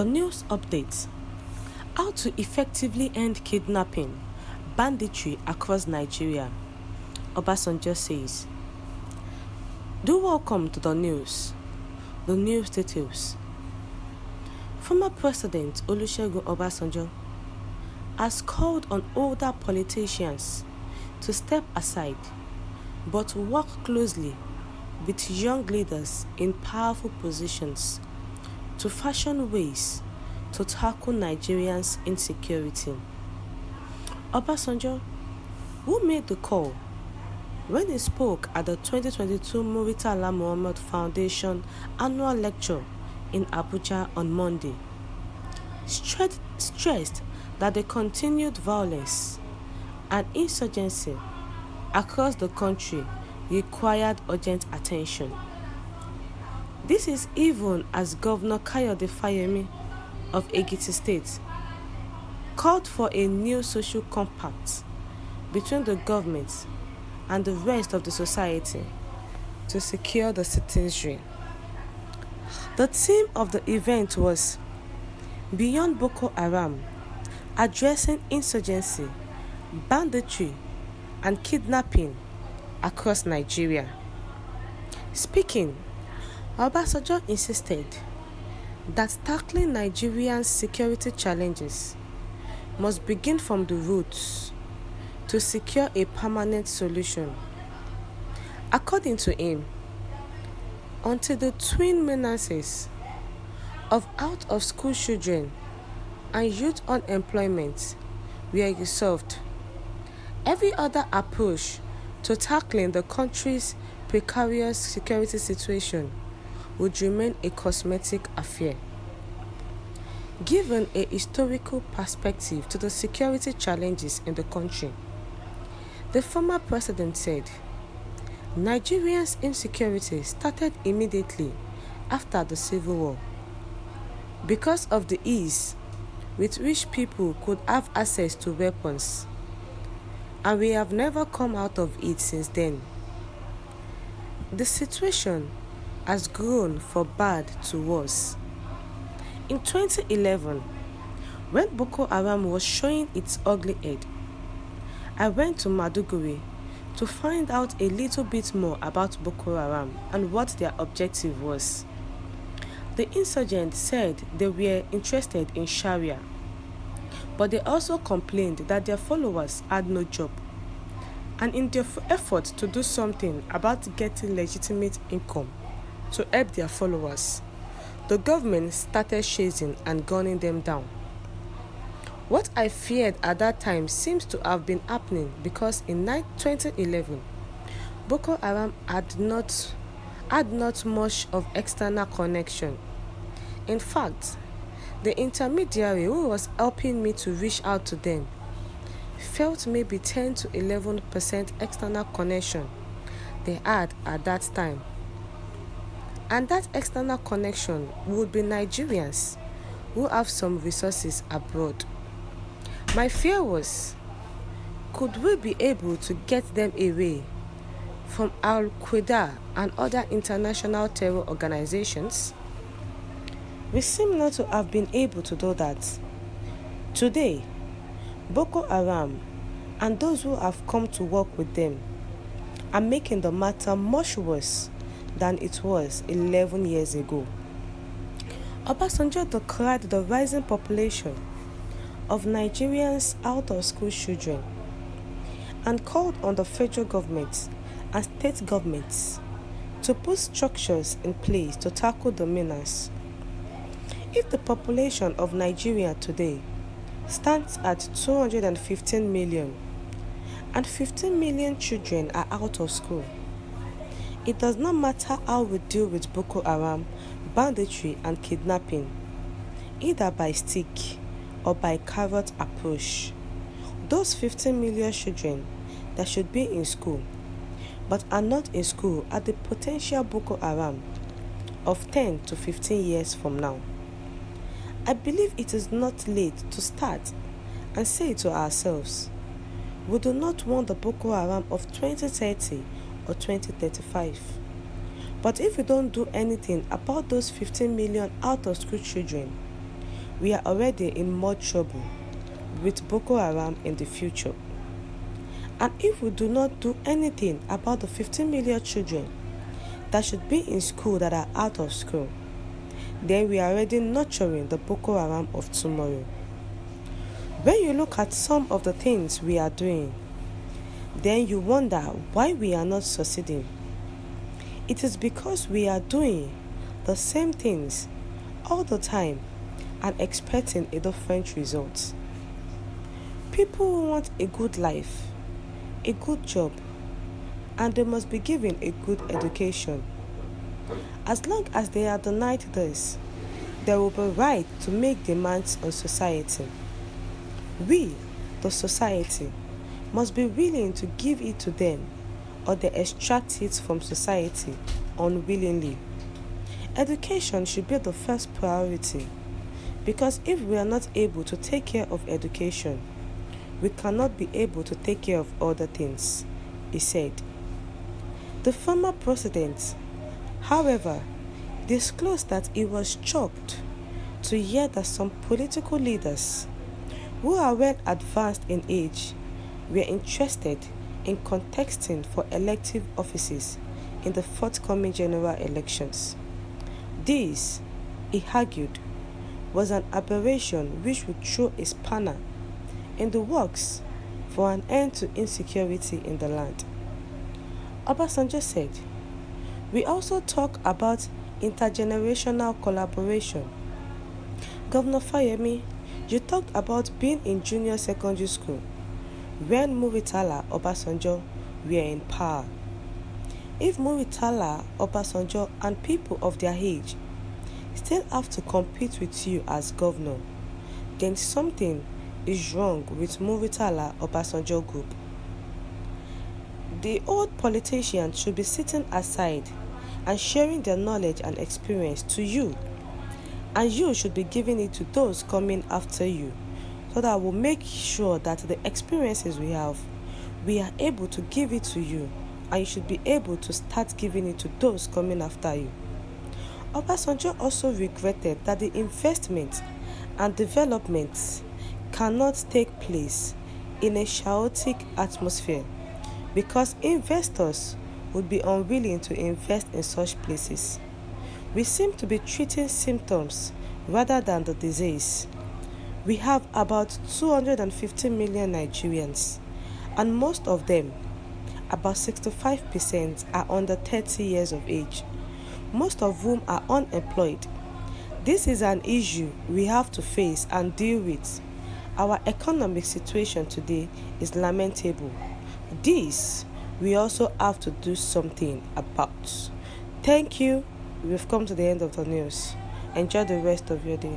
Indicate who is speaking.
Speaker 1: The news update: how to effectively end kidnapping, banditry across Nigeria, Obasanjo says. Do welcome to the news. The news details. Former President Olusegun Obasanjo has called on older politicians to step aside but work closely with young leaders in powerful positions to fashion ways to tackle Nigerians' insecurity. Obasanjo, who made the call when he spoke at the 2022 Muritala Muhammad Foundation annual lecture in Abuja on Monday, stressed that the continued violence and insurgency across the country required urgent attention. This is even as Governor Kayode Fayemi of Ekiti State called for a new social compact between the government and the rest of the society to secure the citizenry. The theme of the event was Beyond Boko Haram, addressing insurgency, banditry, and kidnapping across Nigeria. Speaking, Obasanjo insisted that tackling Nigeria's security challenges must begin from the roots to secure a permanent solution. According to him, until the twin menaces of out-of-school children and youth unemployment were resolved, every other approach to tackling the country's precarious security situation would remain a cosmetic affair. Given a historical perspective to the security challenges in the country, the former president said, Nigerians' insecurity started immediately after the Civil War. Because of the ease with which people could have access to weapons, and we have never come out of it since then. The situation has grown from bad to worse. In 2011, when Boko Haram was showing its ugly head, I went to Maiduguri to find out a little bit more about Boko Haram and what their objective was. The insurgents said they were interested in Sharia, but they also complained that their followers had no job. And in their effort to do something about getting legitimate income to help their followers, the government started chasing and gunning them down. What I feared at that time seems to have been happening because in 2011, Boko Haram had not much of external connection. In fact, the intermediary who was helping me to reach out to them felt maybe 10 to 11% external connection they had at that time. And that external connection would be Nigerians who have some resources abroad. My fear was, could we be able to get them away from Al-Qaeda and other international terror organizations? We seem not to have been able to do that. Today, Boko Haram and those who have come to work with them are making the matter much worse than it was 11 years ago. Obasanjo decried the rising population of Nigerians out-of-school children and called on the federal government and state governments to put structures in place to tackle the menace. If the population of Nigeria today stands at 215 million and 15 million children are out of school, it does not matter how we deal with Boko Haram, banditry and kidnapping, either by stick or by carrot approach. Those 15 million children that should be in school but are not in school are the potential Boko Haram of 10 to 15 years from now. I believe it is not late to start and say to ourselves, we do not want the Boko Haram of 2030 or 2035. But if we don't do anything about those 15 million out-of-school children, we are already in more trouble with Boko Haram in the future. And if we do not do anything about the 15 million children that should be in school that are out of school, then we are already nurturing the Boko Haram of tomorrow. When you look at some of the things we are doing, then you wonder why we are not succeeding. It is because we are doing the same things all the time and expecting a different result. People want a good life, a good job, and they must be given a good education. As long as they are denied this, they will be right to make demands on society. We, the society, must be willing to give it to them, or they extract it from society unwillingly. Education should be the first priority, because if we are not able to take care of education, we cannot be able to take care of other things, he said. The former president, however, disclosed that he was shocked to hear that some political leaders who are well advanced in age were interested in contesting for elective offices in the forthcoming general elections. This, he argued, was an aberration which would throw a spanner in the works for an end to insecurity in the land. Obasanjo said, "We also talk about intergenerational collaboration. Governor Fayemi, you talked about being in junior secondary school when Muritala Obasanjo were in power. If Muritala Obasanjo and people of their age still have to compete with you as governor, then something is wrong with Muritala Obasanjo group. The old politicians should be sitting aside and sharing their knowledge and experience to you, and you should be giving it to those coming after you, so that we'll make sure that the experiences we have, we are able to give it to you, and you should be able to start giving it to those coming after you." Obasanjo also regretted that the investment and development cannot take place in a chaotic atmosphere, because investors would be unwilling to invest in such places. We seem to be treating symptoms rather than the disease. We have about 250 million Nigerians, and most of them, about 65%, are under 30 years of age, most of whom are unemployed. This is an issue we have to face and deal with. Our economic situation today is lamentable. This we also have to do something about. Thank you. We've come to the end of the news. Enjoy the rest of your day.